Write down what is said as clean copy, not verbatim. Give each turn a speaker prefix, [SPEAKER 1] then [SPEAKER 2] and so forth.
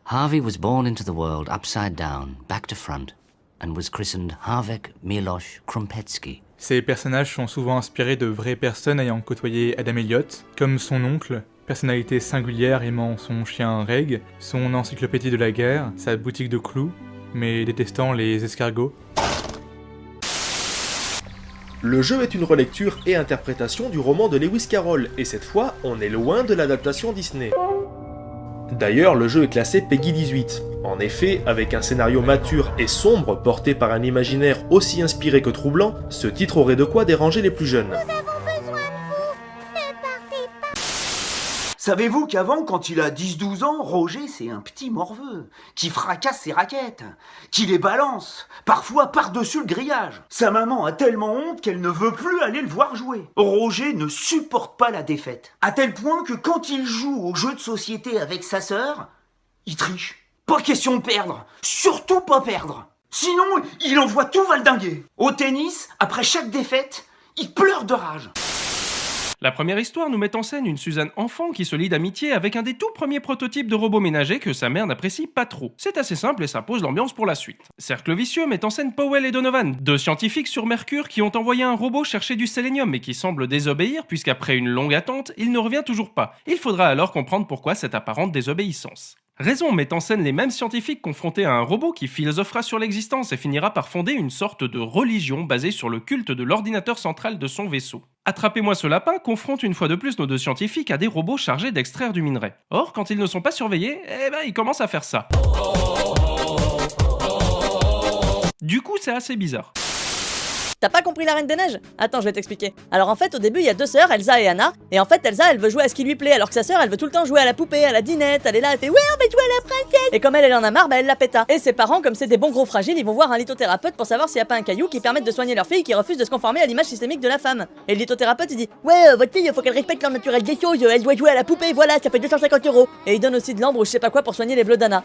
[SPEAKER 1] Harvey was born into the world upside down, back to front, and was christened Harvek Miloš Krumpetski.
[SPEAKER 2] Ces personnages sont souvent inspirés de vraies personnes ayant côtoyé Adam Elliott, comme son oncle, personnalité singulière aimant son chien Reg, son encyclopédie de la guerre, sa boutique de clous, mais détestant les escargots.
[SPEAKER 3] Le jeu est une relecture et interprétation du roman de Lewis Carroll, et cette fois, on est loin de l'adaptation Disney. D'ailleurs, le jeu est classé PEGI 18. En effet, avec un scénario mature et sombre porté par un imaginaire aussi inspiré que troublant, ce titre aurait de quoi déranger les plus jeunes.
[SPEAKER 4] Savez-vous qu'avant, quand il a 10-12 ans, Roger c'est un petit morveux, qui fracasse ses raquettes, qui les balance, parfois par-dessus le grillage. Sa maman a tellement honte qu'elle ne veut plus aller le voir jouer. Roger ne supporte pas la défaite, à tel point que quand il joue aux jeux de société avec sa sœur, il triche. Pas question de perdre, surtout pas perdre. Sinon, il envoie tout valdinguer. Au tennis, après chaque défaite, il pleure de rage.
[SPEAKER 5] La première histoire nous met en scène une Suzanne enfant qui se lie d'amitié avec un des tout premiers prototypes de robots ménagers que sa mère n'apprécie pas trop. C'est assez simple et ça pose l'ambiance pour la suite. Cercle vicieux met en scène Powell et Donovan, deux scientifiques sur Mercure qui ont envoyé un robot chercher du sélénium et qui semble désobéir puisqu'après une longue attente, il ne revient toujours pas. Il faudra alors comprendre pourquoi cette apparente désobéissance. Raison met en scène les mêmes scientifiques confrontés à un robot qui philosophera sur l'existence et finira par fonder une sorte de religion basée sur le culte de l'ordinateur central de son vaisseau. Attrapez-moi ce lapin confronte une fois de plus nos deux scientifiques à des robots chargés d'extraire du minerai. Or, quand ils ne sont pas surveillés, ils commencent à faire ça. Du coup, c'est assez bizarre.
[SPEAKER 6] T'as pas compris la Reine des Neiges? Attends, je vais t'expliquer. Alors en fait, au début, il y a deux sœurs, Elsa et Anna, et en fait, Elsa, elle veut jouer à ce qui lui plaît, alors que sa sœur, elle veut tout le temps jouer à la poupée, à la dinette, elle est là, elle fait « Ouais, on va jouer à la princesse !» Et comme elle en a marre, elle la péta. Et ses parents, comme c'est des bons gros fragiles, ils vont voir un lithothérapeute pour savoir s'il y a pas un caillou qui permette de soigner leur fille qui refuse de se conformer à l'image systémique de la femme. Et le lithothérapeute, il dit « Ouais, votre fille, faut qu'elle respecte l'ordre naturel des choses, elle doit jouer à la poupée, voilà, ça fait 250 €. Et il donne aussi de l'ambre ou je sais pas quoi pour soigner les bleus d'Anna.